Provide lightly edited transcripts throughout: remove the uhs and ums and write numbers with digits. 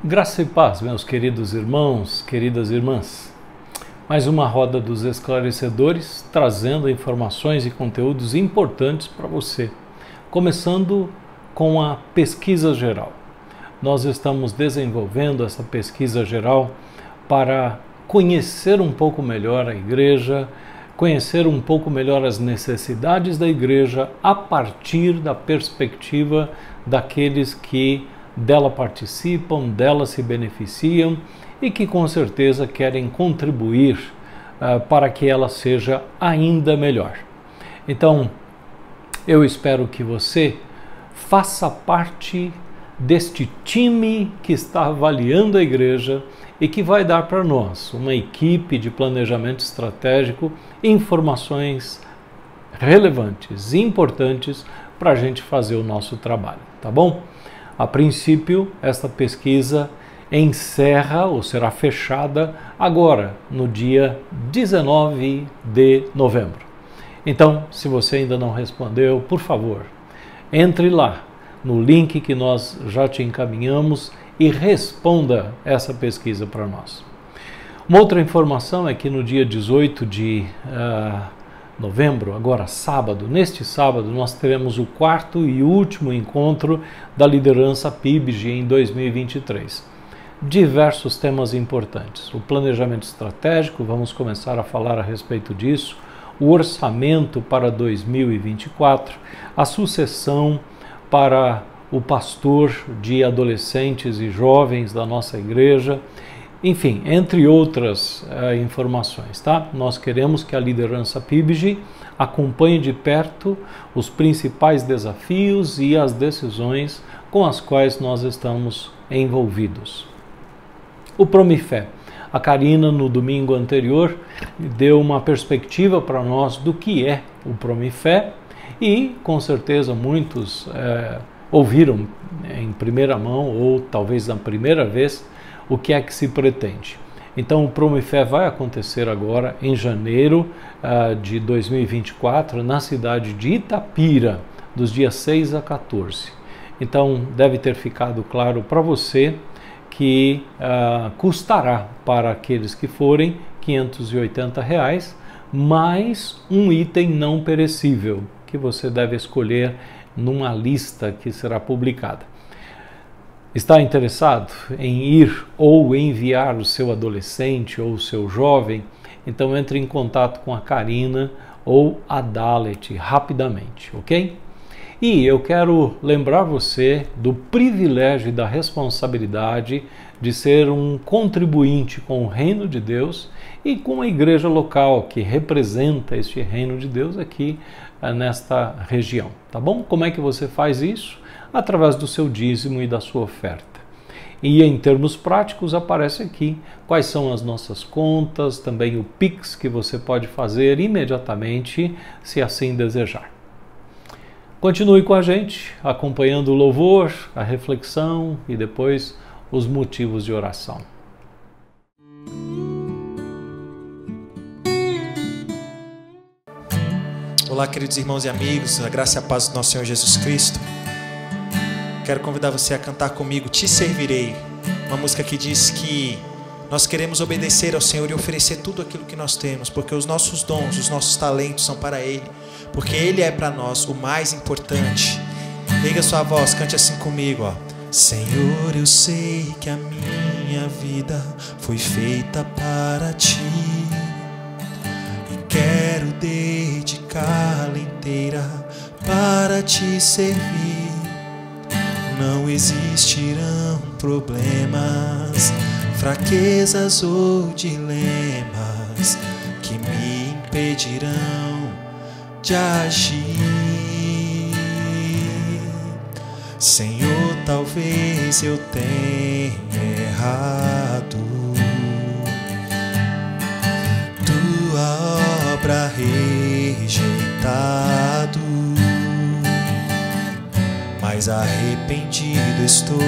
Graça e paz, meus queridos irmãos, queridas irmãs. Mais uma roda dos esclarecedores, trazendo informações e conteúdos importantes para você. Começando com a pesquisa geral. Nós estamos desenvolvendo essa pesquisa geral para conhecer um pouco melhor a igreja, conhecer um pouco melhor as necessidades da igreja a partir da perspectiva daqueles que dela participam, dela se beneficiam e que com certeza querem contribuir para que ela seja ainda melhor. Então, eu espero que você faça parte deste time que está avaliando a igreja e que vai dar para nós, uma equipe de planejamento estratégico, informações relevantes e importantes para a gente fazer o nosso trabalho, tá bom? A princípio, esta pesquisa encerra ou será fechada agora, no dia 19 de novembro. Então, se você ainda não respondeu, por favor, entre lá no link que nós já te encaminhamos e responda essa pesquisa para nós. Uma outra informação é que no dia 18 de novembro, agora sábado, neste sábado, nós teremos o quarto e último encontro da liderança PIBG em 2023. Diversos temas importantes. O planejamento estratégico, vamos começar a falar a respeito disso, o orçamento para 2024, a sucessão para o pastor de adolescentes e jovens da nossa igreja, enfim, entre outras informações, tá? Nós queremos que a liderança PIBG acompanhe de perto os principais desafios e as decisões com as quais nós estamos envolvidos. O Promifé. A Karina, no domingo anterior, deu uma perspectiva para nós do que é o Promifé e, com certeza, muitos ouviram em primeira mão ou talvez na primeira vez o que é que se pretende. Então o Promifé vai acontecer agora em janeiro de 2024 na cidade de Itapira, dos dias 6 a 14. Então deve ter ficado claro para você que custará para aqueles que forem R$ 580, mais um item não perecível que você deve escolher numa lista que será publicada. Está interessado em ir ou enviar o seu adolescente ou o seu jovem? Então entre em contato com a Karina ou a Dalet rapidamente, ok? E eu quero lembrar você do privilégio e da responsabilidade de ser um contribuinte com o reino de Deus e com a igreja local que representa este reino de Deus aqui nesta região, tá bom? Como é que você faz isso? Através do seu dízimo e da sua oferta. E em termos práticos aparece aqui quais são as nossas contas, também o Pix que você pode fazer imediatamente, se assim desejar. Continue com a gente, acompanhando o louvor, a reflexão e depois os motivos de oração. Olá, queridos irmãos e amigos, a graça e a paz do nosso Senhor Jesus Cristo. Quero convidar você a cantar comigo Te Servirei, uma música que diz que nós queremos obedecer ao Senhor e oferecer tudo aquilo que nós temos, porque os nossos dons, os nossos talentos são para Ele, porque Ele é para nós o mais importante. Liga sua voz, cante assim comigo, ó. Senhor, eu sei que a minha vida foi feita para Ti e quero dedicá-la inteira para Te servir. Não existirão problemas, fraquezas ou dilemas que me impedirão de agir. Senhor, talvez eu tenha errado, Tua obra rejeitado, mas arrependido estou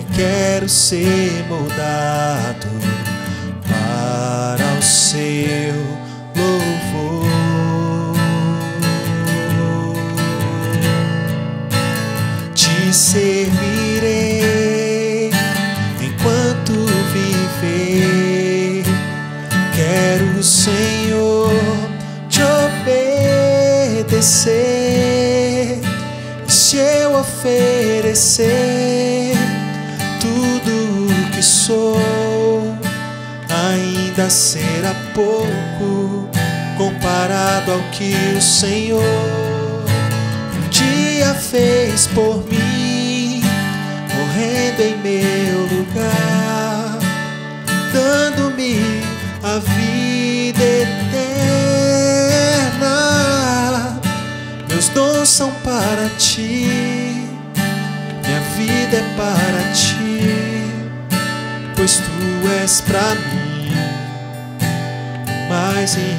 e quero ser moldado para o Seu louvor. Te servirei oferecer tudo o que sou, ainda será pouco comparado ao que o Senhor um dia fez por mim, morrendo em meu lugar, dando-me a vida eterna. Meus dons são para ti, minha vida é para ti, pois tu és para mim o mais importante.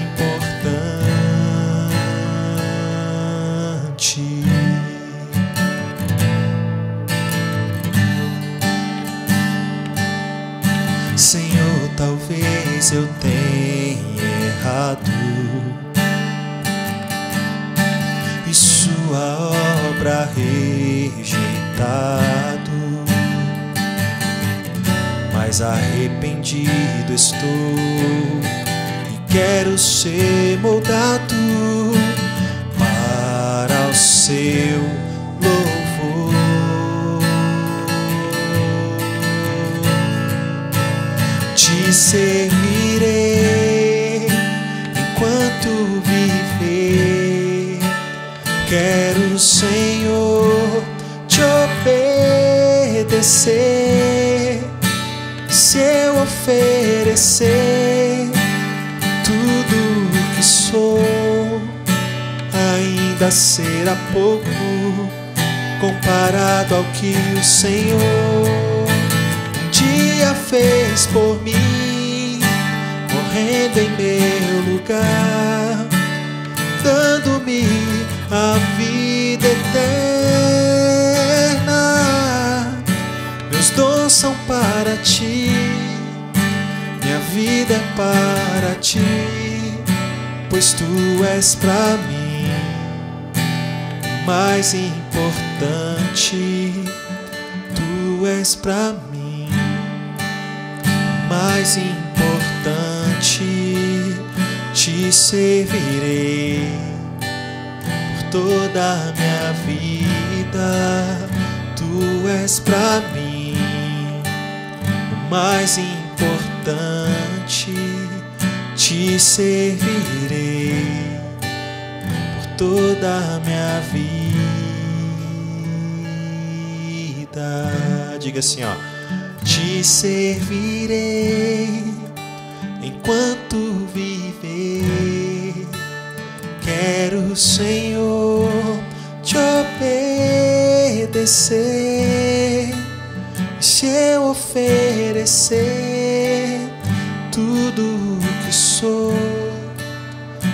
Senhor, talvez eu tenha errado e sua obra rejeitado, mas arrependido estou e quero ser moldado para o seu louvor. Te servirei enquanto viver. Quero, Senhor, te obedecer. Se eu oferecer tudo o que sou, ainda será pouco comparado ao que o Senhor dia fez por mim, morrendo em meu lugar, dando-me a vida eterna. Meus dons são para ti, minha vida é para ti, pois tu és para mim o mais importante. Tu és para mim mais importante, te servirei por toda a minha vida. Tu és pra mim o mais importante, te servirei por toda a minha vida. Diga assim, ó: te servirei enquanto viver. Quero, Senhor, te obedecer. E se eu oferecer tudo o que sou,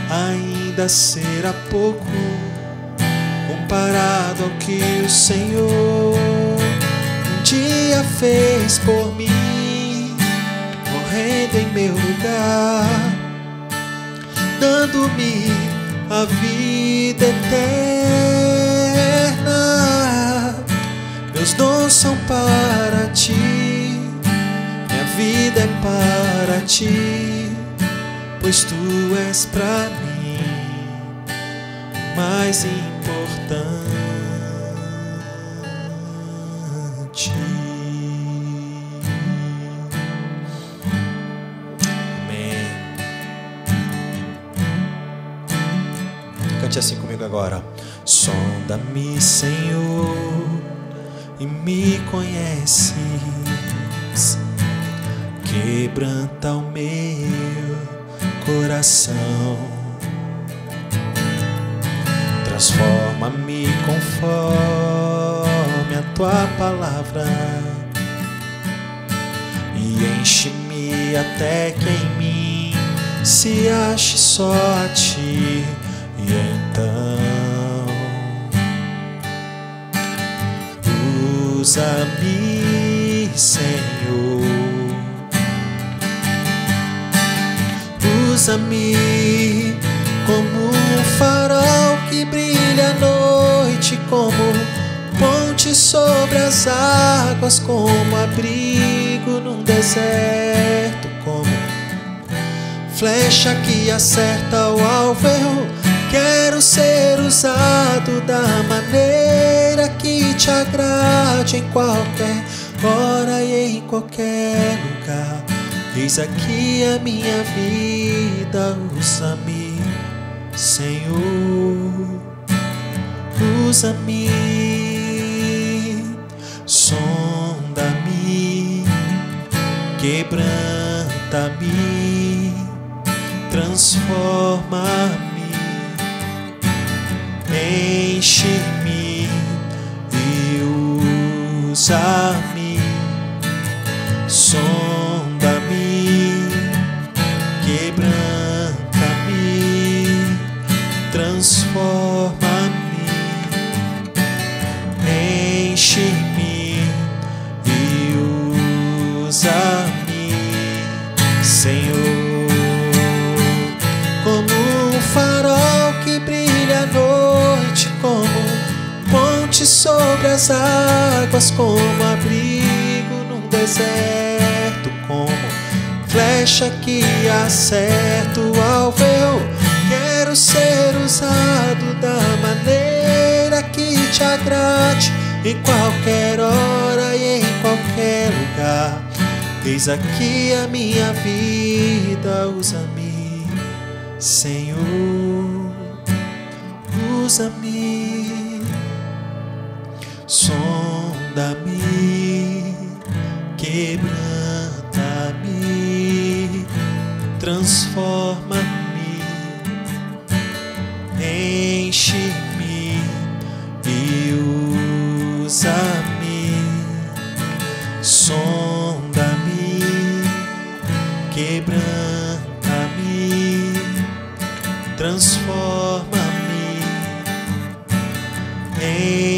ainda será pouco comparado ao que o Senhor dia fez por mim, morrendo em meu lugar, dando-me a vida eterna. Meus dons são para ti, minha vida é para ti, pois tu és pra mim o mais importante. Amém. Cante assim comigo agora. Sonda-me, Senhor, e me conheces. Quebranta o meu coração, transforma-me conforme a tua palavra e enche-me até que em mim se ache só a ti. E então usa-me, Senhor, usa-me como um farol que brilha à noite, como ponte sobre as águas, como abrigo num deserto, como flecha que acerta o alvo. Eu quero ser usado da maneira que te te agrade em qualquer hora e em qualquer lugar. Eis aqui a minha vida, usa-me, Senhor, usa-me, sonda-me, quebranta-me, transforma-me, enche-me e usa-me, sonda-me, quebranta-me, transforma-me, enche-me e usa-me, Senhor, como um farol que brilha à noite, como ponte sobre as águas, como abrigo num deserto, como flecha que acerta o alvo. Eu quero ser usado da maneira que te agrade, em qualquer hora e em qualquer lugar. Eis aqui a minha vida, usa-me, Senhor, usa-me, sonda-me, quebranta-me, transforma-me, enche-me e usa-me, sonda-me, quebranta-me, transforma-me,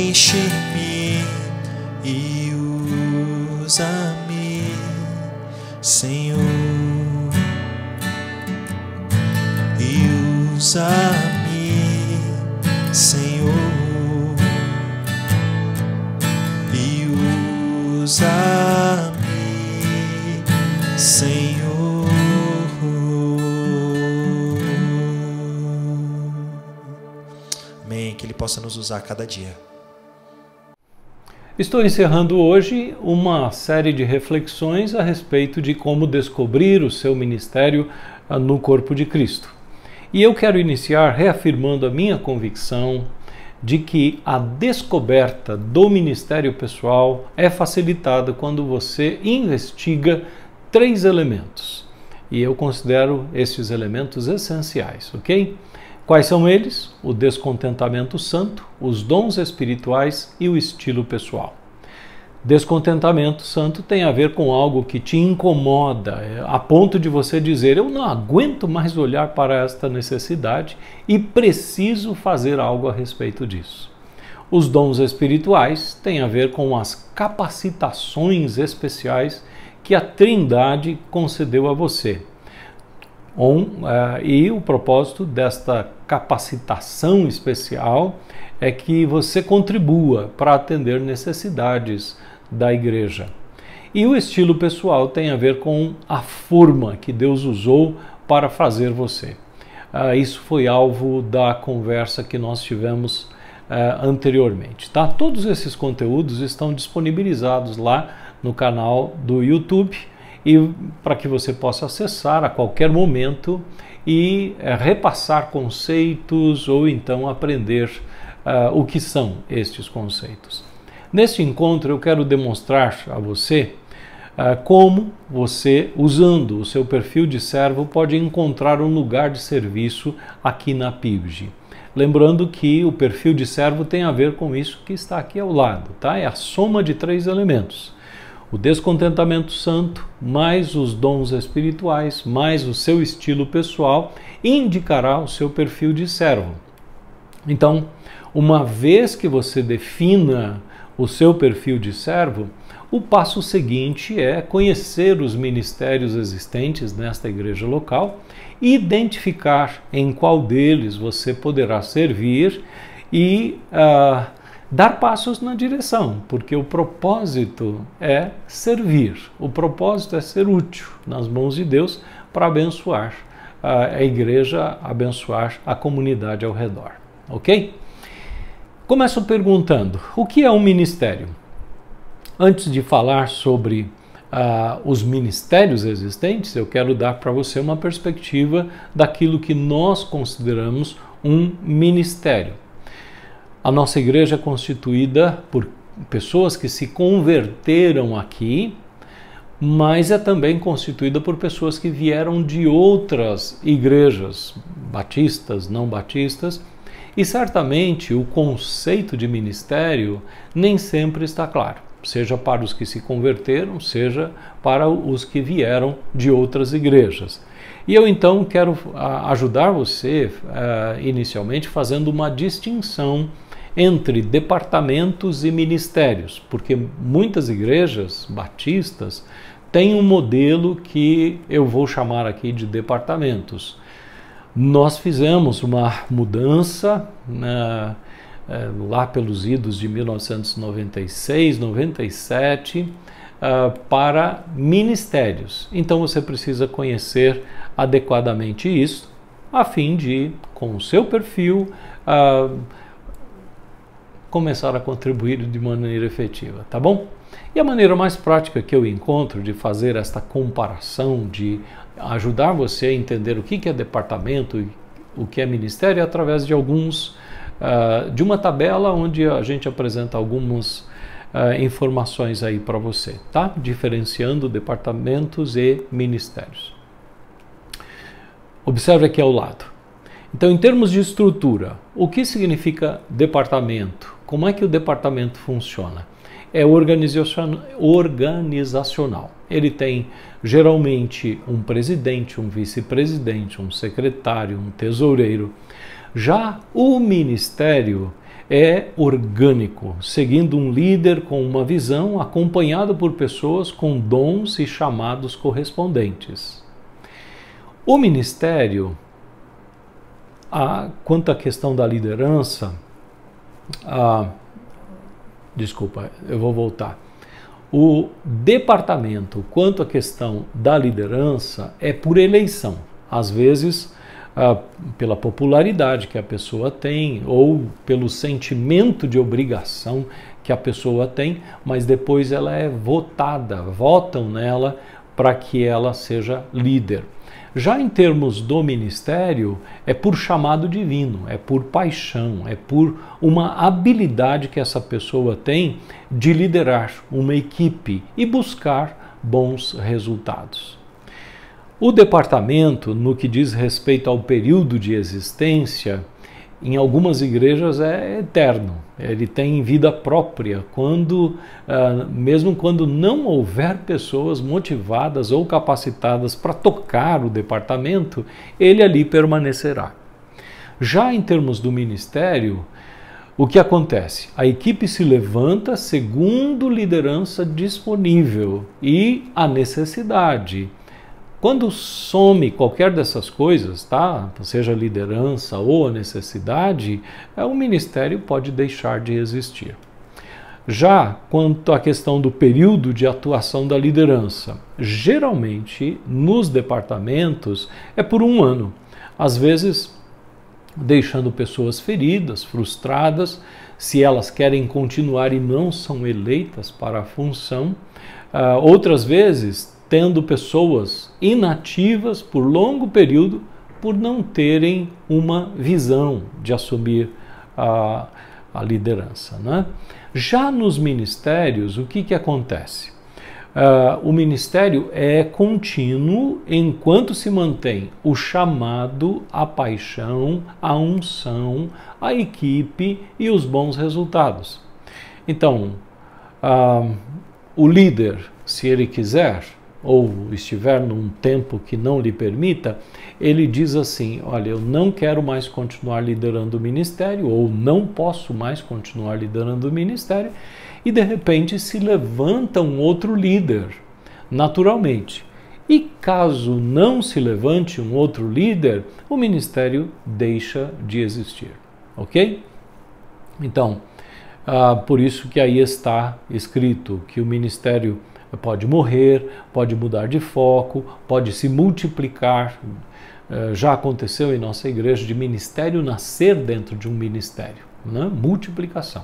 enche-me e usa-me, Senhor, e usa-me, Senhor, e usa-me, Senhor. Amém. Que Ele possa nos usar a cada dia. Estou encerrando hoje uma série de reflexões a respeito de como descobrir o seu ministério no corpo de Cristo. E eu quero iniciar reafirmando a minha convicção de que a descoberta do ministério pessoal é facilitada quando você investiga 3 elementos. E eu considero esses elementos essenciais, ok? Quais são eles? O descontentamento santo, os dons espirituais e o estilo pessoal. Descontentamento santo tem a ver com algo que te incomoda, a ponto de você dizer: eu não aguento mais olhar para esta necessidade e preciso fazer algo a respeito disso. Os dons espirituais têm a ver com as capacitações especiais que a Trindade concedeu a você. E o propósito desta capacitação especial é que você contribua para atender necessidades da igreja. E o estilo pessoal tem a ver com a forma que Deus usou para fazer você. Isso foi alvo da conversa que nós tivemos anteriormente. Tá? Todos esses conteúdos estão disponibilizados lá no canal do YouTube, e para que você possa acessar a qualquer momento e repassar conceitos ou então aprender o que são estes conceitos. Neste encontro eu quero demonstrar a você como você, usando o seu perfil de servo, pode encontrar um lugar de serviço aqui na PIBG. Lembrando que o perfil de servo tem a ver com isso que está aqui ao lado, tá? É a soma de 3 elementos. O descontentamento santo, mais os dons espirituais, mais o seu estilo pessoal, indicará o seu perfil de servo. Então, uma vez que você defina o seu perfil de servo, o passo seguinte é conhecer os ministérios existentes nesta igreja local, identificar em qual deles você poderá servir e dar passos na direção, porque o propósito é servir, o propósito é ser útil nas mãos de Deus para abençoar a igreja, abençoar a comunidade ao redor, ok? Começo perguntando, o que é um ministério? Antes de falar sobre os ministérios existentes, eu quero dar para você uma perspectiva daquilo que nós consideramos um ministério. A nossa igreja é constituída por pessoas que se converteram aqui, mas é também constituída por pessoas que vieram de outras igrejas, batistas, não batistas, e certamente o conceito de ministério nem sempre está claro, seja para os que se converteram, seja para os que vieram de outras igrejas. E eu então quero ajudar você inicialmente fazendo uma distinção entre departamentos e ministérios, porque muitas igrejas batistas têm um modelo que eu vou chamar aqui de departamentos. Nós fizemos uma mudança lá pelos idos de 1996, 97, para ministérios. Então você precisa conhecer adequadamente isso, a fim de, com o seu perfil, começar a contribuir de maneira efetiva, tá bom? E a maneira mais prática que eu encontro de fazer esta comparação, de ajudar você a entender o que é departamento e o que é ministério, é através de de uma tabela onde a gente apresenta algumas informações aí para você, tá? Diferenciando departamentos e ministérios. Observe aqui ao lado. Então, em termos de estrutura, o que significa departamento? Como é que o departamento funciona? É organizacional. Ele tem geralmente um presidente, um vice-presidente, um secretário, um tesoureiro. Já o ministério é orgânico, seguindo um líder com uma visão, acompanhado por pessoas com dons e chamados correspondentes. O ministério, quanto à questão da liderança, desculpa, eu vou voltar. O departamento, quanto à questão da liderança, é por eleição. Às vezes, pela popularidade que a pessoa tem ou pelo sentimento de obrigação que a pessoa tem, mas depois ela é votada, votam nela para que ela seja líder. Já em termos do ministério, é por chamado divino, é por paixão, é por uma habilidade que essa pessoa tem de liderar uma equipe e buscar bons resultados. O departamento, no que diz respeito ao período de existência, em algumas igrejas é eterno, ele tem vida própria, mesmo quando não houver pessoas motivadas ou capacitadas para tocar o departamento, ele ali permanecerá. Já em termos do ministério, o que acontece? A equipe se levanta segundo liderança disponível e a necessidade. Quando some qualquer dessas coisas, tá? Seja a liderança ou a necessidade, o ministério pode deixar de existir. Já quanto à questão do período de atuação da liderança, geralmente nos departamentos é por 1 ano. Às vezes, deixando pessoas feridas, frustradas, se elas querem continuar e não são eleitas para a função. Outras vezes, tendo pessoas inativas por longo período por não terem uma visão de assumir a liderança, né? Já nos ministérios, o que acontece? O ministério é contínuo enquanto se mantém o chamado, a paixão, a unção, a equipe e os bons resultados. Então, o líder, se ele quiser, ou estiver num tempo que não lhe permita, ele diz assim: olha, eu não quero mais continuar liderando o ministério, ou não posso mais continuar liderando o ministério, e de repente se levanta um outro líder, naturalmente. E caso não se levante um outro líder, o ministério deixa de existir, ok? Então, por isso que aí está escrito que o ministério pode morrer, pode mudar de foco, pode se multiplicar. Já aconteceu em nossa igreja de ministério nascer dentro de um ministério, né? Multiplicação.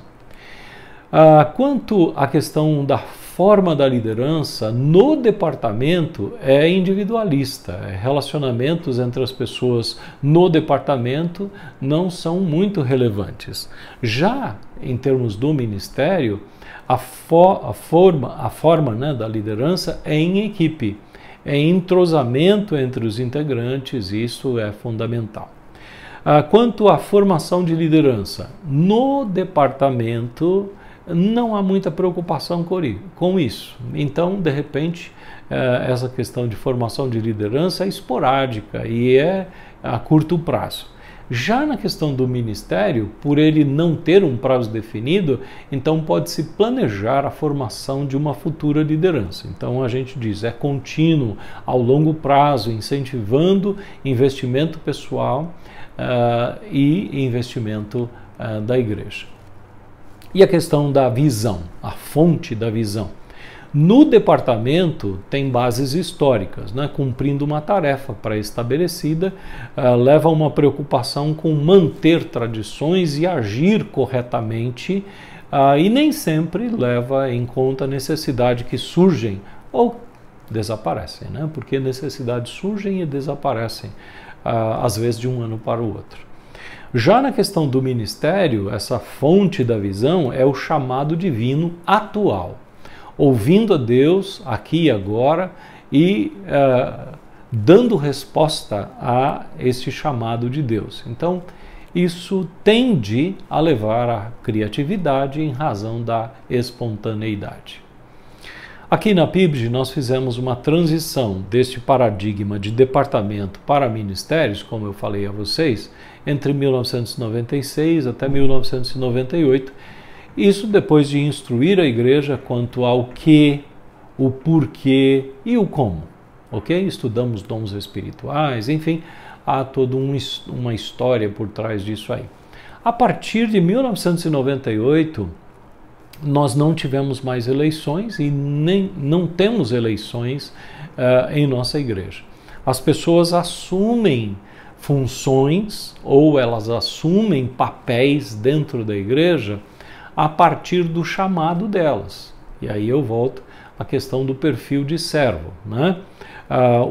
Quanto à questão da forma da liderança, no departamento é individualista. Relacionamentos entre as pessoas no departamento não são muito relevantes. Já em termos do ministério, a forma, né, da liderança é em equipe, é entrosamento entre os integrantes, isso é fundamental. Quanto à formação de liderança, no departamento não há muita preocupação com isso. Então, de repente, essa questão de formação de liderança é esporádica e é a curto prazo. Já na questão do ministério, por ele não ter um prazo definido, então pode-se planejar a formação de uma futura liderança. Então a gente diz, é contínuo, ao longo prazo, incentivando investimento pessoal e investimento da igreja. E a questão da visão, a fonte da visão. No departamento tem bases históricas, né? Cumprindo uma tarefa pré-estabelecida, leva a uma preocupação com manter tradições e agir corretamente, e nem sempre leva em conta a necessidade que surgem ou desaparecem, né? Porque necessidades surgem e desaparecem, às vezes de um ano para o outro. Já na questão do ministério, essa fonte da visão é o chamado divino atual. Ouvindo a Deus aqui e agora e dando resposta a este chamado de Deus. Então, isso tende a levar à criatividade em razão da espontaneidade. Aqui na PIBG nós fizemos uma transição deste paradigma de departamento para ministérios, como eu falei a vocês, entre 1996 até 1998, isso depois de instruir a igreja quanto ao que, o porquê e o como, ok? Estudamos dons espirituais, enfim, há toda uma história por trás disso aí. A partir de 1998, nós não tivemos mais eleições e não temos eleições em nossa igreja. As pessoas assumem funções ou elas assumem papéis dentro da igreja a partir do chamado delas. E aí eu volto à questão do perfil de servo, né?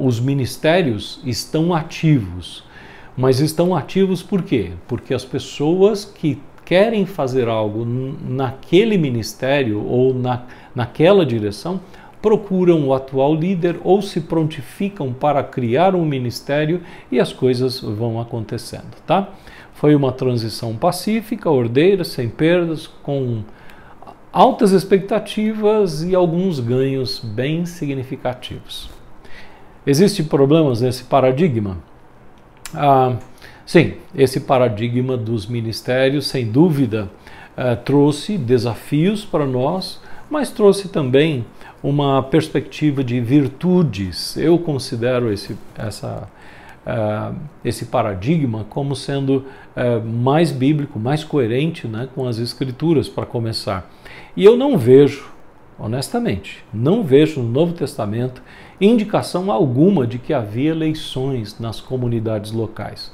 Os ministérios estão ativos, mas estão ativos por quê? Porque as pessoas que querem fazer algo naquele ministério ou naquela direção procuram o atual líder ou se prontificam para criar um ministério e as coisas vão acontecendo, tá? Foi uma transição pacífica, ordeira, sem perdas, com altas expectativas e alguns ganhos bem significativos. Existem problemas nesse paradigma? Sim, esse paradigma dos ministérios, sem dúvida, trouxe desafios para nós, mas trouxe também uma perspectiva de virtudes. Eu considero esse paradigma como sendo mais bíblico, mais coerente, né, com as Escrituras, para começar. E eu não vejo, honestamente, não vejo no Novo Testamento indicação alguma de que havia eleições nas comunidades locais.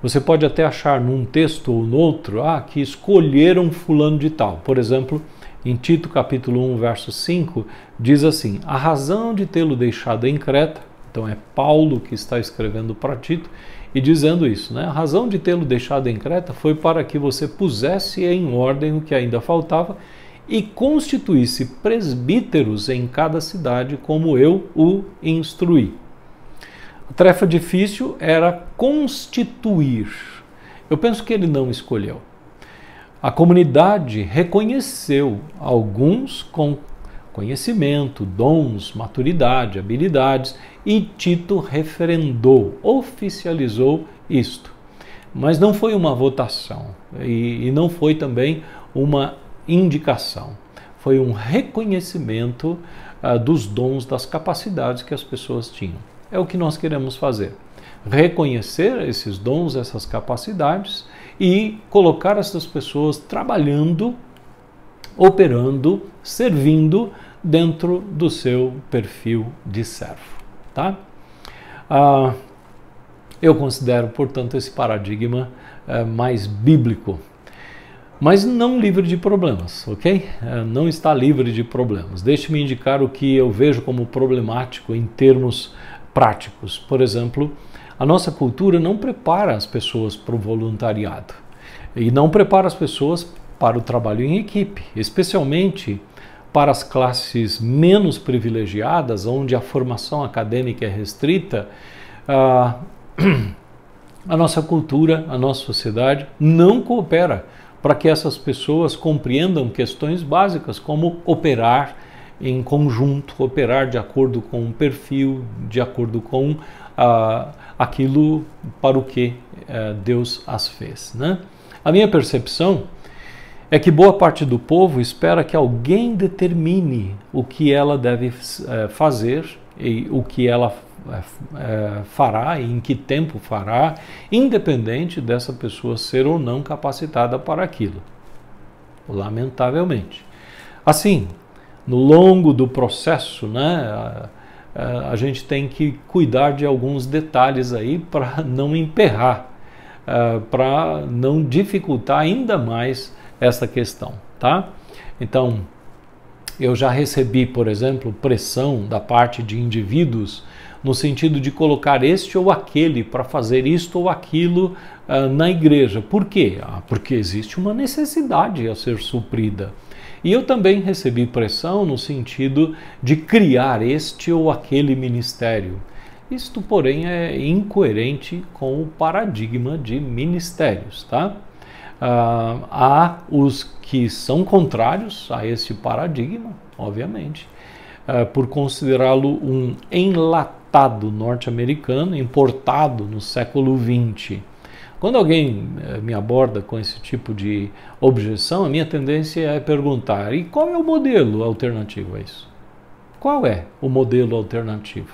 Você pode até achar num texto ou no outro que escolheram fulano de tal. Por exemplo, em Tito capítulo 1, verso 5, diz assim: a razão de tê-lo deixado em Creta, então é Paulo que está escrevendo para Tito e dizendo isso, né? A razão de tê-lo deixado em Creta foi para que você pusesse em ordem o que ainda faltava e constituísse presbíteros em cada cidade, como eu o instruí. A tarefa difícil era constituir. Eu penso que ele não escolheu. A comunidade reconheceu alguns com conhecimento, dons, maturidade, habilidades, e Tito referendou, oficializou isto. Mas não foi uma votação e não foi também uma indicação. Foi um reconhecimento dos dons, das capacidades que as pessoas tinham. É o que nós queremos fazer. Reconhecer esses dons, essas capacidades e colocar essas pessoas trabalhando, operando, servindo dentro do seu perfil de servo, tá? Eu considero, portanto, esse paradigma mais bíblico. mas não livre de problemas, ok? Não está livre de problemas. Deixe-me indicar o que eu vejo como problemático em termos práticos. Por exemplo, a nossa cultura não prepara as pessoas para o voluntariado e não prepara as pessoas para o trabalho em equipe, especialmente para as classes menos privilegiadas, onde a formação acadêmica é restrita. A nossa cultura, a nossa sociedade não coopera para que essas pessoas compreendam questões básicas como operar em conjunto, operar de acordo com um perfil, de acordo com aquilo para o que Deus as fez, né? A minha percepção é que boa parte do povo espera que alguém determine o que ela deve fazer e o que ela fará e em que tempo fará, independente dessa pessoa ser ou não capacitada para aquilo. Lamentavelmente. Assim, no longo do processo, né, a gente tem que cuidar de alguns detalhes aí para não emperrar, para não dificultar ainda mais essa questão, tá? Então, eu já recebi, por exemplo, pressão da parte de indivíduos no sentido de colocar este ou aquele para fazer isto ou aquilo na igreja. Por quê? Porque existe uma necessidade a ser suprida. E eu também recebi pressão no sentido de criar este ou aquele ministério. Isto, porém, é incoerente com o paradigma de ministérios, tá? Há os que são contrários a esse paradigma, obviamente, por considerá-lo um enlatado norte-americano importado no século XX. Quando alguém me aborda com esse tipo de objeção, a minha tendência é perguntar: e qual é o modelo alternativo a isso? Qual é o modelo alternativo?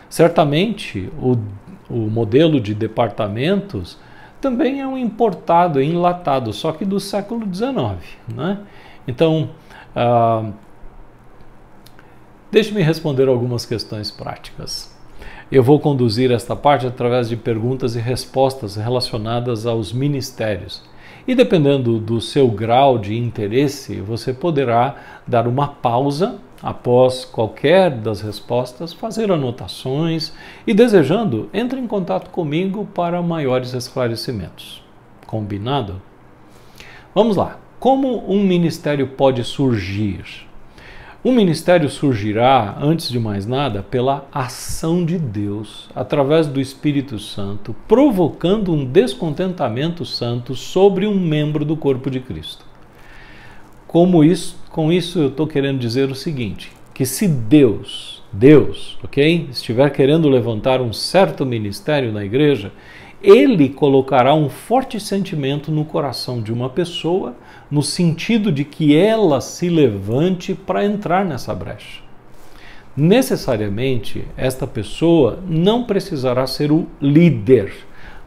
Certamente o modelo de departamentos também é um importado, é enlatado, só que do século XIX, né? Então, deixe-me responder algumas questões práticas. Eu vou conduzir esta parte através de perguntas e respostas relacionadas aos ministérios. E dependendo do seu grau de interesse, você poderá dar uma pausa após qualquer das respostas, fazer anotações e, desejando, entre em contato comigo para maiores esclarecimentos. Combinado? Vamos lá. Como um ministério pode surgir? Um ministério surgirá, antes de mais nada, pela ação de Deus, através do Espírito Santo, provocando um descontentamento santo sobre um membro do corpo de Cristo. Com isso eu estou querendo dizer o seguinte, que se Deus, ok, estiver querendo levantar um certo ministério na igreja, Ele colocará um forte sentimento no coração de uma pessoa, no sentido de que ela se levante para entrar nessa brecha. Necessariamente, esta pessoa não precisará ser o líder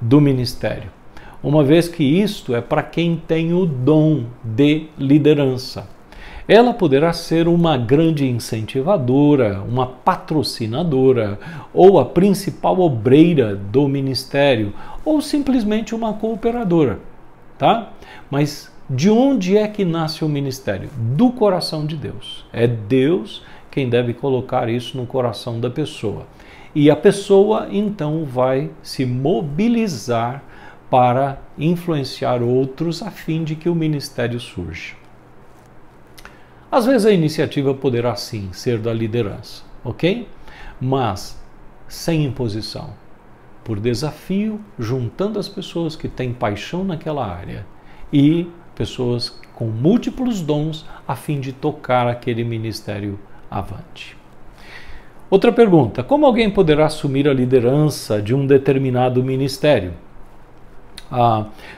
do ministério, uma vez que isto é para quem tem o dom de liderança. Ela poderá ser uma grande incentivadora, uma patrocinadora, ou a principal obreira do ministério, ou simplesmente uma cooperadora, tá? Mas de onde é que nasce o ministério? Do coração de Deus. É Deus quem deve colocar isso no coração da pessoa. E a pessoa, então, vai se mobilizar para influenciar outros a fim de que o ministério surja. Às vezes a iniciativa poderá sim ser da liderança, ok? Mas sem imposição, por desafio, juntando as pessoas que têm paixão naquela área e pessoas com múltiplos dons a fim de tocar aquele ministério avante. Outra pergunta: como alguém poderá assumir a liderança de um determinado ministério?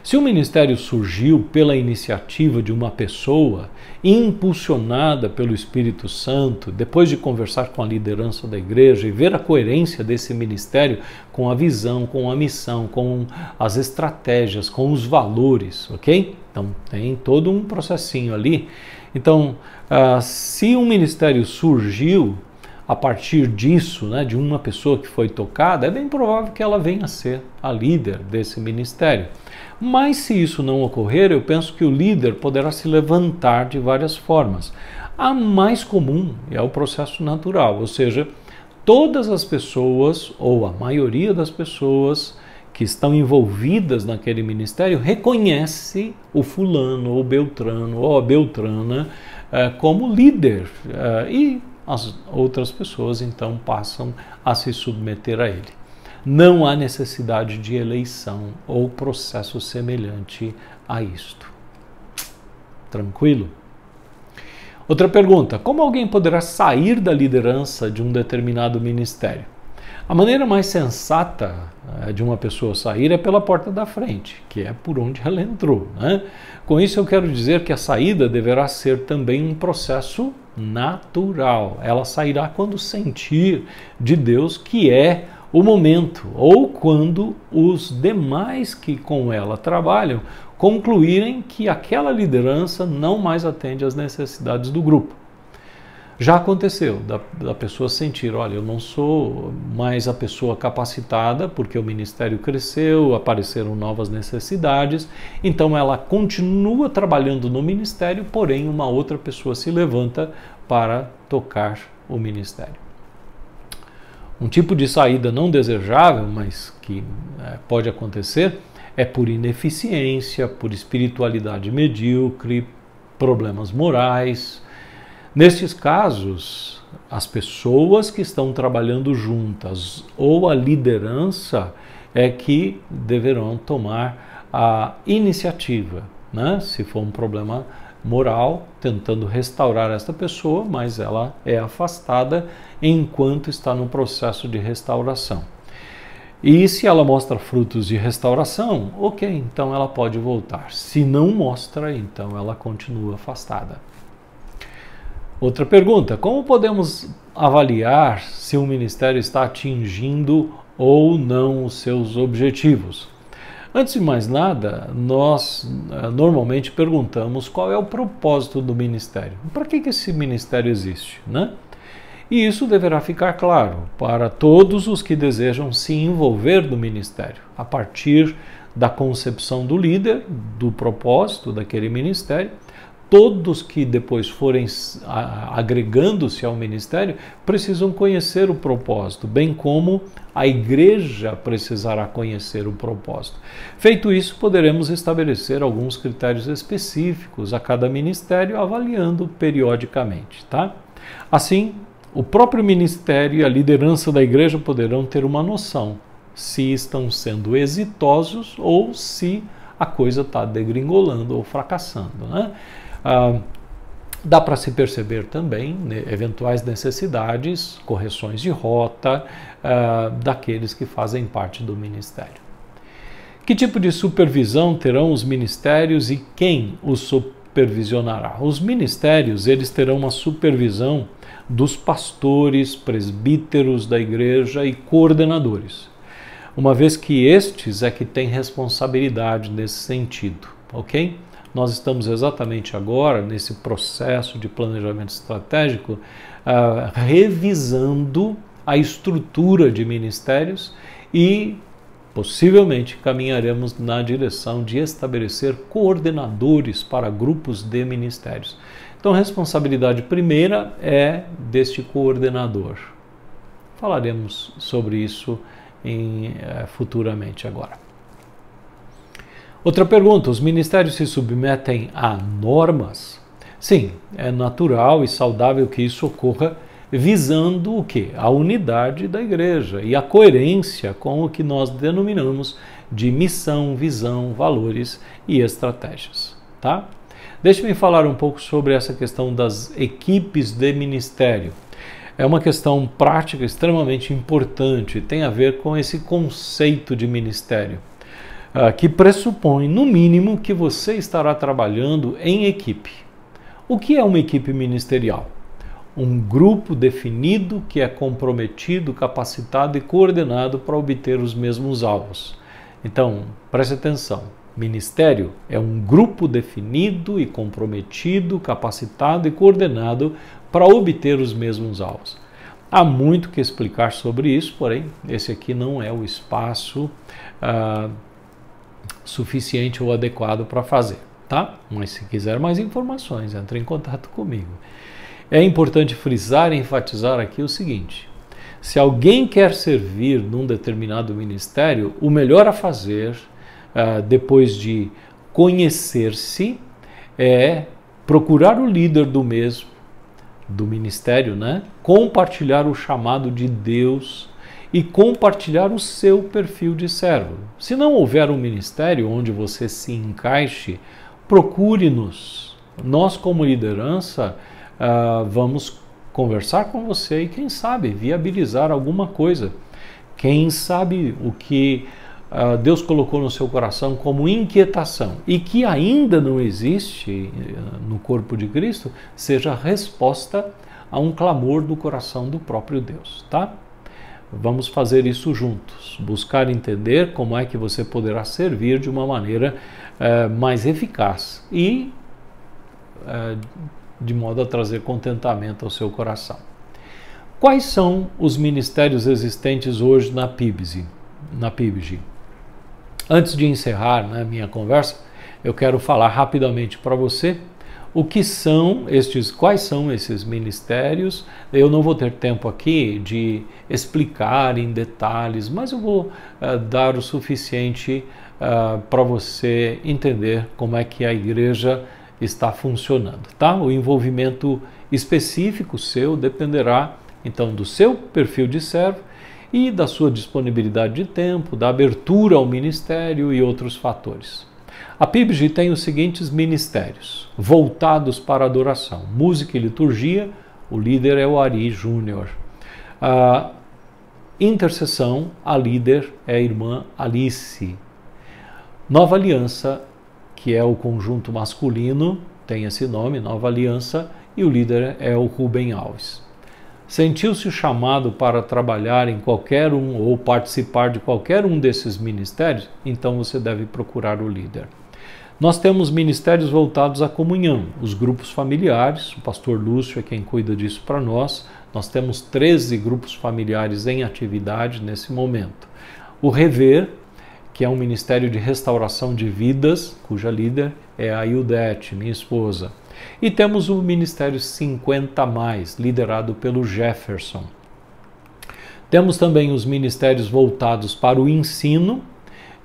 Se o ministério surgiu pela iniciativa de uma pessoa, impulsionada pelo Espírito Santo, depois de conversar com a liderança da igreja e ver a coerência desse ministério com a visão, com a missão, com as estratégias, com os valores, ok? Então tem todo um processinho ali. Então, se um ministério surgiu, a partir disso, né, de uma pessoa que foi tocada, é bem provável que ela venha a ser a líder desse ministério. Mas se isso não ocorrer, eu penso que o líder poderá se levantar de várias formas. A mais comum é o processo natural, ou seja, todas as pessoas, ou a maioria das pessoas que estão envolvidas naquele ministério, reconhece o fulano, ou beltrano, ou a beltrana como líder, e as outras pessoas então passam a se submeter a ele. Não há necessidade de eleição ou processo semelhante a isto. Tranquilo? Outra pergunta: como alguém poderá sair da liderança de um determinado ministério? A maneira mais sensata de uma pessoa sair é pela porta da frente, que é por onde ela entrou, né? Com isso eu quero dizer que a saída deverá ser também um processo natural. Ela sairá quando sentir de Deus que é o momento, ou quando os demais que com ela trabalham concluírem que aquela liderança não mais atende às necessidades do grupo. Já aconteceu da pessoa sentir, olha, eu não sou mais a pessoa capacitada porque o ministério cresceu, apareceram novas necessidades, então ela continua trabalhando no ministério, porém uma outra pessoa se levanta para tocar o ministério. Um tipo de saída não desejável, mas que pode acontecer, é por ineficiência, por espiritualidade medíocre, problemas morais. Nestes casos, as pessoas que estão trabalhando juntas ou a liderança é que deverão tomar a iniciativa, né? Se for um problema moral, tentando restaurar esta pessoa, mas ela é afastada enquanto está no processo de restauração. E se ela mostra frutos de restauração, ok, então ela pode voltar. Se não mostra, então ela continua afastada. Outra pergunta: como podemos avaliar se um ministério está atingindo ou não os seus objetivos? Antes de mais nada, nós normalmente perguntamos qual é o propósito do ministério. Para que esse ministério existe, né? E isso deverá ficar claro para todos os que desejam se envolver no ministério, a partir da concepção do líder, do propósito daquele ministério. Todos que depois forem agregando-se ao ministério precisam conhecer o propósito, bem como a igreja precisará conhecer o propósito. Feito isso, poderemos estabelecer alguns critérios específicos a cada ministério, avaliando periodicamente, tá? Assim, o próprio ministério e a liderança da igreja poderão ter uma noção se estão sendo exitosos ou se a coisa está degringolando ou fracassando, né? Dá para se perceber também, né, eventuais necessidades, correções de rota daqueles que fazem parte do ministério. Que tipo de supervisão terão os ministérios e quem os supervisionará? Os ministérios, eles terão uma supervisão dos pastores, presbíteros da igreja e coordenadores, uma vez que estes é que têm responsabilidade nesse sentido, ok? Nós estamos exatamente agora, nesse processo de planejamento estratégico, revisando a estrutura de ministérios e possivelmente caminharemos na direção de estabelecer coordenadores para grupos de ministérios. Então, a responsabilidade primeira é deste coordenador. Falaremos sobre isso futuramente agora. Outra pergunta: os ministérios se submetem a normas? Sim, é natural e saudável que isso ocorra, visando o quê? A unidade da igreja e a coerência com o que nós denominamos de missão, visão, valores e estratégias, tá? Deixe-me falar um pouco sobre essa questão das equipes de ministério. É uma questão prática extremamente importante, tem a ver com esse conceito de ministério, que pressupõe, no mínimo, que você estará trabalhando em equipe. O que é uma equipe ministerial? Um grupo definido que é comprometido, capacitado e coordenado para obter os mesmos alvos. Então, preste atenção. Ministério é um grupo definido e comprometido, capacitado e coordenado para obter os mesmos alvos. Há muito que explicar sobre isso, porém, esse aqui não é o espaço suficiente ou adequado para fazer, tá? Mas se quiser mais informações, entre em contato comigo. É importante frisar e enfatizar aqui o seguinte: se alguém quer servir num determinado ministério, o melhor a fazer, depois de conhecer-se, é procurar o líder do ministério, né? Compartilhar o chamado de Deus e compartilhar o seu perfil de servo. Se não houver um ministério onde você se encaixe, procure-nos. Nós, como liderança, vamos conversar com você e, quem sabe, viabilizar alguma coisa. Quem sabe o que Deus colocou no seu coração como inquietação e que ainda não existe no corpo de Cristo, seja a resposta a um clamor do coração do próprio Deus, tá? Vamos fazer isso juntos, buscar entender como é que você poderá servir de uma maneira mais eficaz e de modo a trazer contentamento ao seu coração. Quais são os ministérios existentes hoje na PIBG? Antes de encerrar, né, minha conversa, eu quero falar rapidamente para você quais são esses ministérios. Eu não vou ter tempo aqui de explicar em detalhes, mas eu vou dar o suficiente para você entender como é que a igreja está funcionando, tá? O envolvimento específico seu dependerá, então, do seu perfil de servo e da sua disponibilidade de tempo, da abertura ao ministério e outros fatores. A PIBG tem os seguintes ministérios, voltados para a adoração: música e liturgia, o líder é o Ari Júnior. Intercessão, a líder é a irmã Alice. Nova Aliança, que é o conjunto masculino, tem esse nome, Nova Aliança, e o líder é o Rubem Alves. Sentiu-se o chamado para trabalhar em qualquer um ou participar de qualquer um desses ministérios? Então você deve procurar o líder. Nós temos ministérios voltados à comunhão, os grupos familiares, o pastor Lúcio é quem cuida disso para nós. Nós temos 13 grupos familiares em atividade nesse momento. O Rever, que é um ministério de restauração de vidas, cuja líder é a Ildete, minha esposa. E temos o Ministério 50+, liderado pelo Jefferson. Temos também os ministérios voltados para o ensino,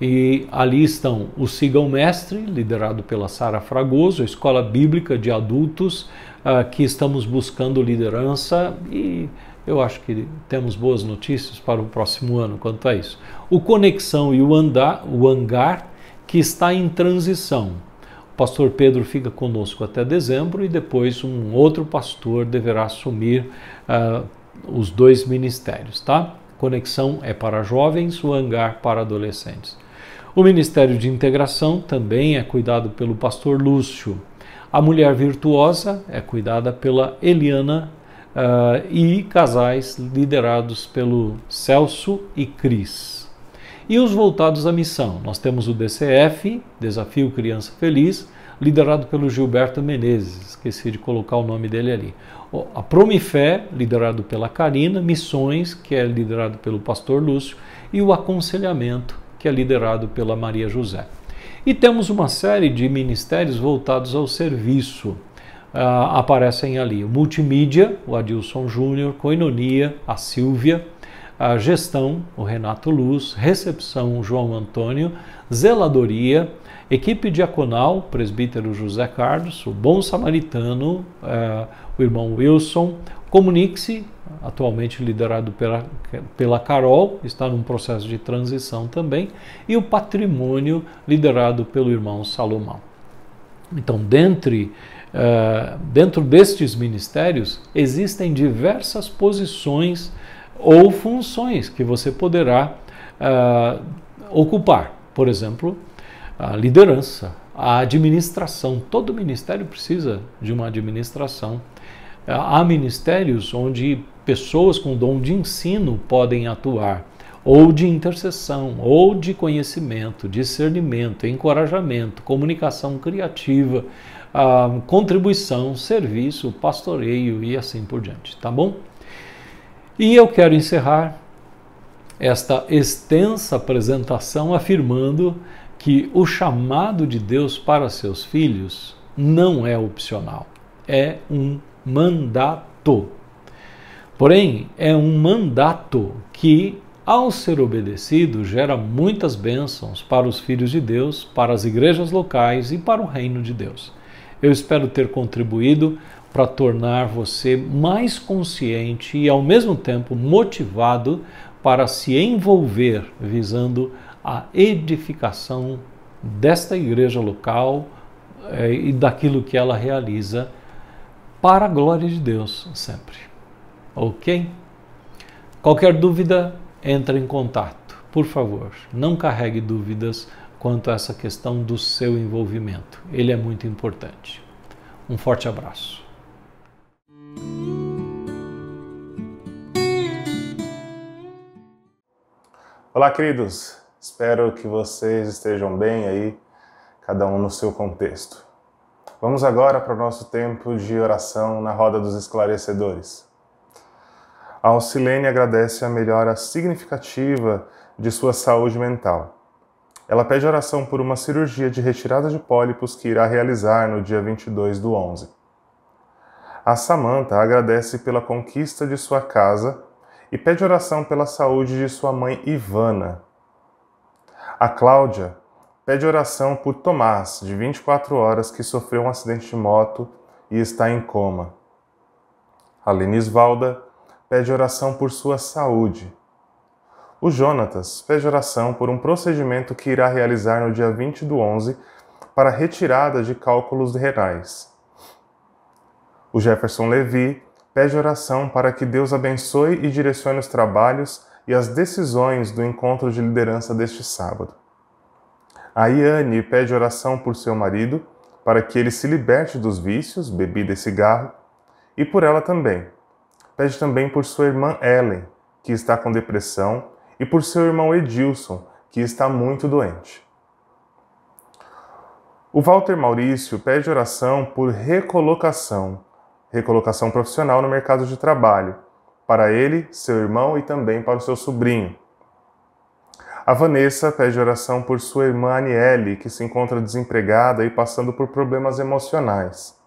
e ali estão o Siga o Mestre, liderado pela Sara Fragoso, a Escola Bíblica de Adultos, que estamos buscando liderança, e eu acho que temos boas notícias para o próximo ano quanto a isso. O Conexão e o Hangar, que está em transição. O pastor Pedro fica conosco até dezembro e depois um outro pastor deverá assumir os dois ministérios, tá? Conexão é para jovens, o Hangar para adolescentes. O Ministério de Integração também é cuidado pelo pastor Lúcio. A Mulher Virtuosa é cuidada pela Eliana e casais liderados pelo Celso e Cris. E os voltados à missão, nós temos o DCF, Desafio Criança Feliz, liderado pelo Gilberto Menezes, esqueci de colocar o nome dele ali. A Promifé, liderado pela Karina, Missões, que é liderado pelo pastor Lúcio, e o Aconselhamento, que é liderado pela Maria José. E temos uma série de ministérios voltados ao serviço. Aparecem ali o Multimídia, o Adilson Júnior, Coinonia, a Silvia, a Gestão, o Renato Luz, Recepção, o João Antônio, Zeladoria, Equipe Diaconal, o presbítero José Carlos, o Bom Samaritano, o irmão Wilson, Comunique-se, atualmente liderado pela Carol, está num processo de transição também, e o Patrimônio, liderado pelo irmão Salomão. Então, dentro destes ministérios, existem diversas posições ou funções que você poderá ocupar. Por exemplo, a liderança, a administração. Todo ministério precisa de uma administração. Há ministérios onde pessoas com dom de ensino podem atuar, ou de intercessão, ou de conhecimento, discernimento, encorajamento, comunicação criativa, contribuição, serviço, pastoreio e assim por diante, tá bom? E eu quero encerrar esta extensa apresentação afirmando que o chamado de Deus para seus filhos não é opcional, é um mandato. Porém, é um mandato que, ao ser obedecido, gera muitas bênçãos para os filhos de Deus, para as igrejas locais e para o reino de Deus. Eu espero ter contribuído para tornar você mais consciente e, ao mesmo tempo, motivado para se envolver visando a edificação desta igreja local e daquilo que ela realiza para a glória de Deus sempre. Ok? Qualquer dúvida, entre em contato. Por favor, não carregue dúvidas quanto a essa questão do seu envolvimento. Ele é muito importante. Um forte abraço. Olá, queridos. Espero que vocês estejam bem aí, cada um no seu contexto. Vamos agora para o nosso tempo de oração na Roda dos Esclarecedores. A Alcilene agradece a melhora significativa de sua saúde mental. Ela pede oração por uma cirurgia de retirada de pólipos que irá realizar no dia 22/11. A Samantha agradece pela conquista de sua casa e pede oração pela saúde de sua mãe Ivana. A Cláudia pede oração por Tomás, de 24 horas, que sofreu um acidente de moto e está em coma. A Lenisvalda pede oração por sua saúde. O Jonatas pede oração por um procedimento que irá realizar no dia 20/11 para retirada de cálculos renais. O Jefferson Levi pede oração para que Deus abençoe e direcione os trabalhos e as decisões do encontro de liderança deste sábado. A Iane pede oração por seu marido, para que ele se liberte dos vícios, bebida e cigarro, e por ela também. Pede também por sua irmã Ellen, que está com depressão, e por seu irmão Edilson, que está muito doente. O Walter Maurício pede oração por recolocação profissional no mercado de trabalho, para ele, seu irmão e também para o seu sobrinho. A Vanessa pede oração por sua irmã Aniele, que se encontra desempregada e passando por problemas emocionais.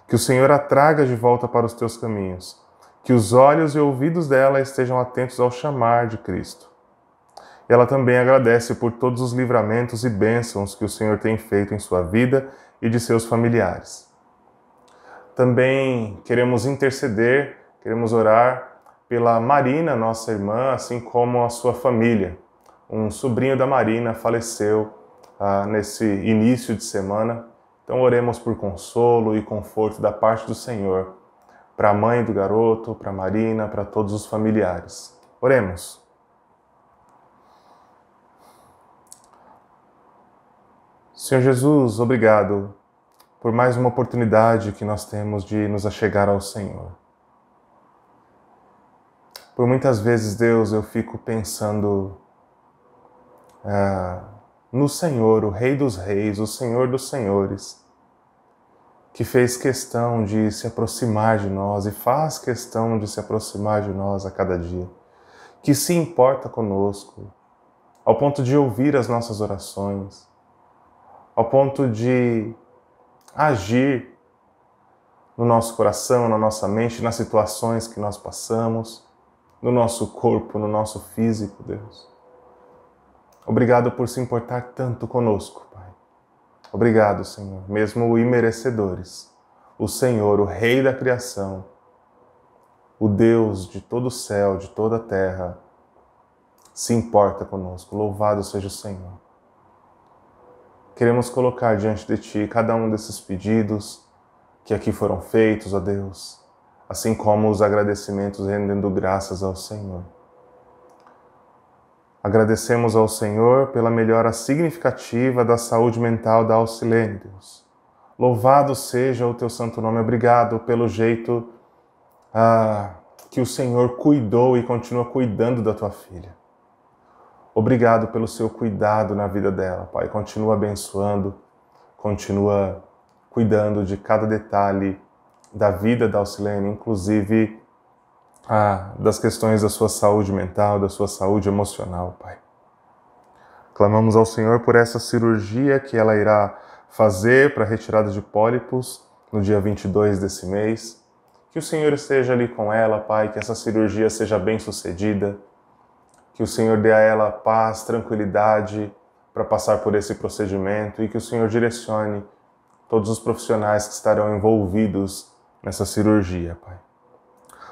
Que o Senhor a traga de volta para os teus caminhos, que os olhos e ouvidos dela estejam atentos ao chamar de Cristo. Ela também agradece por todos os livramentos e bênçãos que o Senhor tem feito em sua vida e de seus familiares. Também queremos interceder, queremos orar pela Marina, nossa irmã, assim como a sua família. Um sobrinho da Marina faleceu nesse início de semana. Então oremos por consolo e conforto da parte do Senhor para a mãe do garoto, para a Marina, para todos os familiares. Oremos. Senhor Jesus, obrigado por mais uma oportunidade que nós temos de nos achegar ao Senhor. Por muitas vezes, Deus, eu fico pensando no Senhor, o Rei dos Reis, o Senhor dos Senhores, que fez questão de se aproximar de nós e faz questão de se aproximar de nós a cada dia, que se importa conosco, ao ponto de ouvir as nossas orações, ao ponto de agir no nosso coração, na nossa mente, nas situações que nós passamos, no nosso corpo, no nosso físico, Deus. Obrigado por se importar tanto conosco, Pai. Obrigado, Senhor, mesmo imerecedores. O Senhor, o Rei da criação, o Deus de todo o céu, de toda a terra, se importa conosco. Louvado seja o Senhor. Queremos colocar diante de Ti cada um desses pedidos que aqui foram feitos, ó Deus, assim como os agradecimentos rendendo graças ao Senhor. Agradecemos ao Senhor pela melhora significativa da saúde mental da Alcilene, Deus. Louvado seja o Teu santo nome. Obrigado pelo jeito que o Senhor cuidou e continua cuidando da Tua filha. Obrigado pelo Seu cuidado na vida dela, Pai. Continua abençoando, continua cuidando de cada detalhe da vida da Alcilene, inclusive das questões da sua saúde mental, da sua saúde emocional, Pai. Clamamos ao Senhor por essa cirurgia que ela irá fazer para a retirada de pólipos no dia 22 desse mês. Que o Senhor esteja ali com ela, Pai, que essa cirurgia seja bem sucedida, que o Senhor dê a ela paz, tranquilidade para passar por esse procedimento e que o Senhor direcione todos os profissionais que estarão envolvidos nessa cirurgia, Pai.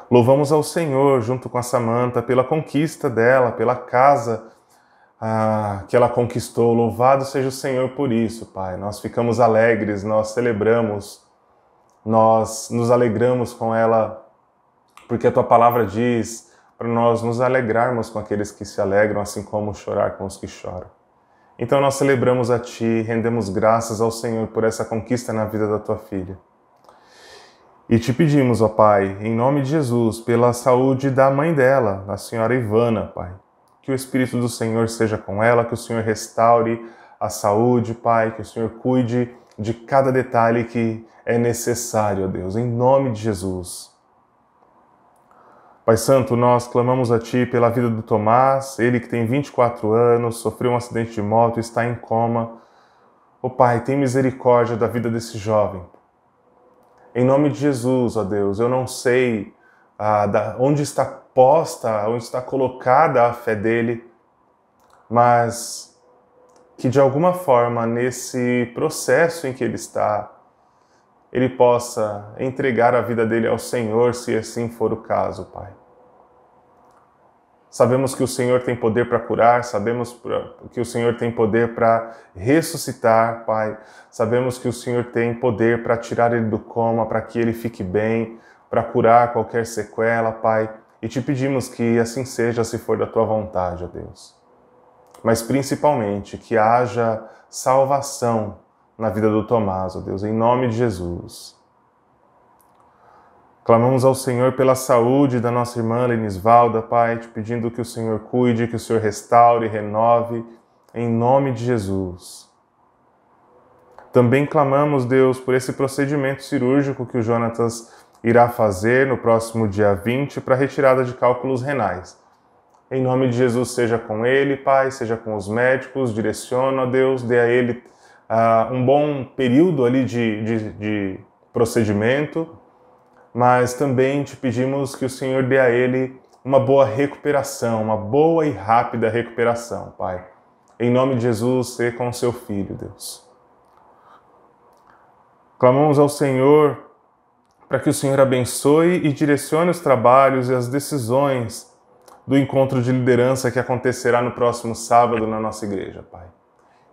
Louvamos ao Senhor, junto com a Samanta, pela conquista dela, pela casa que ela conquistou. Louvado seja o Senhor por isso, Pai. Nós ficamos alegres, nós celebramos, nós nos alegramos com ela, porque a Tua palavra diz para nós nos alegrarmos com aqueles que se alegram, assim como chorar com os que choram. Então nós celebramos a Ti, rendemos graças ao Senhor por essa conquista na vida da Tua filha. E te pedimos, ó Pai, em nome de Jesus, pela saúde da mãe dela, a senhora Ivana, Pai. Que o Espírito do Senhor seja com ela, que o Senhor restaure a saúde, Pai, que o Senhor cuide de cada detalhe que é necessário, ó Deus, em nome de Jesus. Pai Santo, nós clamamos a Ti pela vida do Tomás, ele que tem 24 anos, sofreu um acidente de moto e está em coma. Ó Pai, tem misericórdia da vida desse jovem. Em nome de Jesus, ó Deus, eu não sei onde está posta, onde está colocada a fé dele, mas que de alguma forma, nesse processo em que ele está, ele possa entregar a vida dele ao Senhor, se assim for o caso, Pai. Sabemos que o Senhor tem poder para curar, sabemos que o Senhor tem poder para ressuscitar, Pai. Sabemos que o Senhor tem poder para tirar ele do coma, para que ele fique bem, para curar qualquer sequela, Pai. E te pedimos que assim seja, se for da Tua vontade, ó Deus. Mas principalmente que haja salvação na vida do Tomás, ó Deus, em nome de Jesus. Clamamos ao Senhor pela saúde da nossa irmã Lenisvalda, Pai, te pedindo que o Senhor cuide, que o Senhor restaure, renove, em nome de Jesus. Também clamamos, Deus, por esse procedimento cirúrgico que o Jonatas irá fazer no próximo dia 20 para a retirada de cálculos renais. Em nome de Jesus, seja com ele, Pai, seja com os médicos, direciona, ó Deus, dê a ele um bom período ali de procedimento, mas também te pedimos que o Senhor dê a ele uma boa recuperação, uma boa e rápida recuperação, Pai. Em nome de Jesus, seja com o seu Filho, Deus. Clamamos ao Senhor para que o Senhor abençoe e direcione os trabalhos e as decisões do encontro de liderança que acontecerá no próximo sábado na nossa igreja, Pai.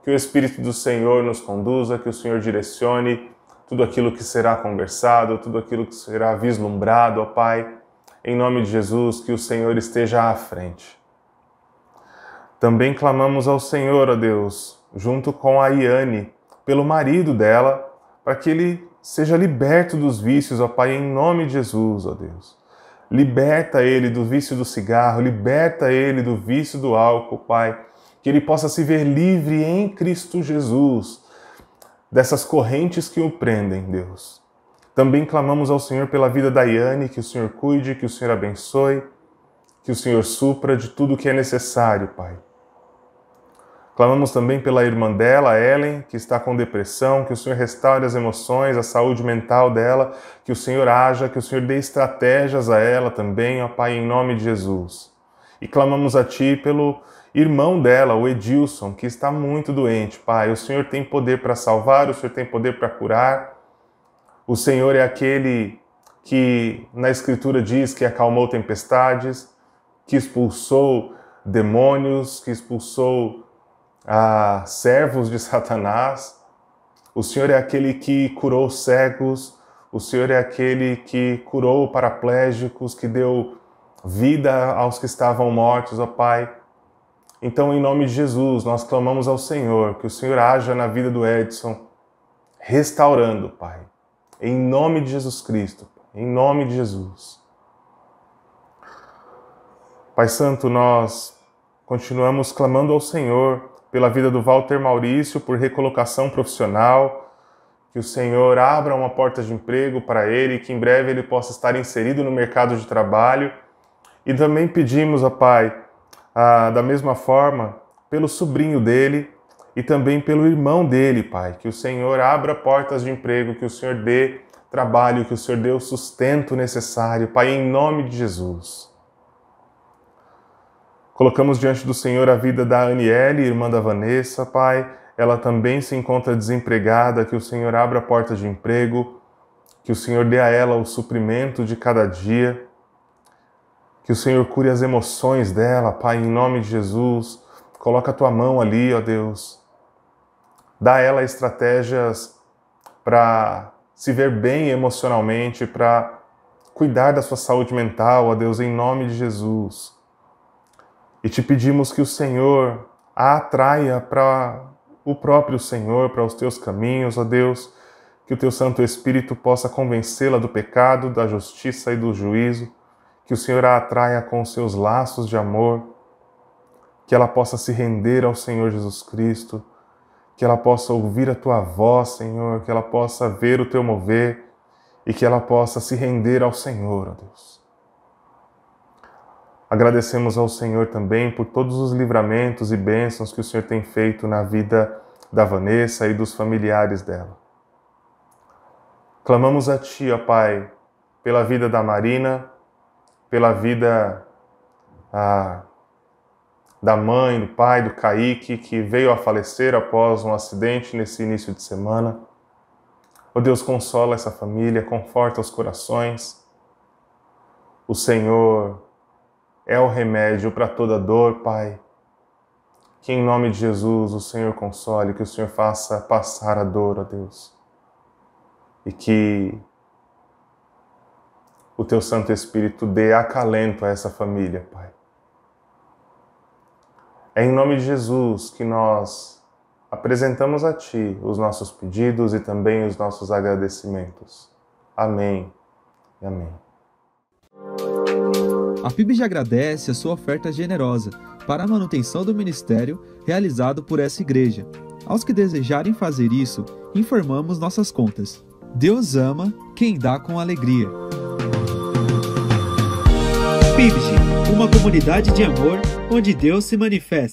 Que o Espírito do Senhor nos conduza, que o Senhor direcione tudo aquilo que será conversado, tudo aquilo que será vislumbrado, ó Pai. Em nome de Jesus, que o Senhor esteja à frente. Também clamamos ao Senhor, ó Deus, junto com a Iane, pelo marido dela, para que ele seja liberto dos vícios, ó Pai, em nome de Jesus, ó Deus. Liberta ele do vício do cigarro, liberta ele do vício do álcool, Pai. Que ele possa se ver livre em Cristo Jesus dessas correntes que o prendem, Deus. Também clamamos ao Senhor pela vida da Iane, que o Senhor cuide, que o Senhor abençoe, que o Senhor supra de tudo o que é necessário, Pai. Clamamos também pela irmã dela, Ellen, que está com depressão, que o Senhor restaure as emoções, a saúde mental dela, que o Senhor haja, que o Senhor dê estratégias a ela também, ó Pai, em nome de Jesus. E clamamos a Ti pelo irmão dela, o Edilson, que está muito doente, Pai. O Senhor tem poder para salvar, o Senhor tem poder para curar. O Senhor é aquele que na Escritura diz que acalmou tempestades, que expulsou demônios, que expulsou servos de Satanás. O Senhor é aquele que curou cegos, o Senhor é aquele que curou paraplégicos, que deu vida aos que estavam mortos, ó Pai. Então, em nome de Jesus, nós clamamos ao Senhor, que o Senhor haja na vida do Edson, restaurando, Pai. Em nome de Jesus Cristo, em nome de Jesus. Pai Santo, nós continuamos clamando ao Senhor pela vida do Walter Maurício, por recolocação profissional, que o Senhor abra uma porta de emprego para ele, que em breve ele possa estar inserido no mercado de trabalho E também pedimos, ó Pai, da mesma forma, pelo sobrinho dele e também pelo irmão dele, Pai, que o Senhor abra portas de emprego, que o Senhor dê trabalho, que o Senhor dê o sustento necessário, Pai, em nome de Jesus. Colocamos diante do Senhor a vida da Aniele, irmã da Vanessa, Pai. Ela também se encontra desempregada, que o Senhor abra a porta de emprego, que o Senhor dê a ela o suprimento de cada dia, que o Senhor cure as emoções dela, Pai, em nome de Jesus. Coloca a tua mão ali, ó Deus. Dá a ela estratégias para se ver bem emocionalmente, para cuidar da sua saúde mental, ó Deus, em nome de Jesus. E te pedimos que o Senhor a atraia para o próprio Senhor, para os teus caminhos, ó Deus, que o teu Santo Espírito possa convencê-la do pecado, da justiça e do juízo, que o Senhor a atraia com os seus laços de amor, que ela possa se render ao Senhor Jesus Cristo, que ela possa ouvir a tua voz, Senhor, que ela possa ver o teu mover e que ela possa se render ao Senhor, ó Deus. Agradecemos ao Senhor também por todos os livramentos e bênçãos que o Senhor tem feito na vida da Vanessa e dos familiares dela. Clamamos a Ti, ó Pai, pela vida da Marina, pela vida da mãe, do pai, do Kaique, que veio a falecer após um acidente nesse início de semana. Ó Deus, consola essa família, conforta os corações. O Senhor é o remédio para toda dor, Pai. Que em nome de Jesus o Senhor console, que o Senhor faça passar a dor, ó Deus. E que o Teu Santo Espírito dê acalento a essa família, Pai. É em nome de Jesus que nós apresentamos a Ti os nossos pedidos e também os nossos agradecimentos. Amém e amém. A PIBG agradece a sua oferta generosa para a manutenção do ministério realizado por essa igreja. Aos que desejarem fazer isso, informamos nossas contas. Deus ama quem dá com alegria. PIBG, uma comunidade de amor onde Deus se manifesta.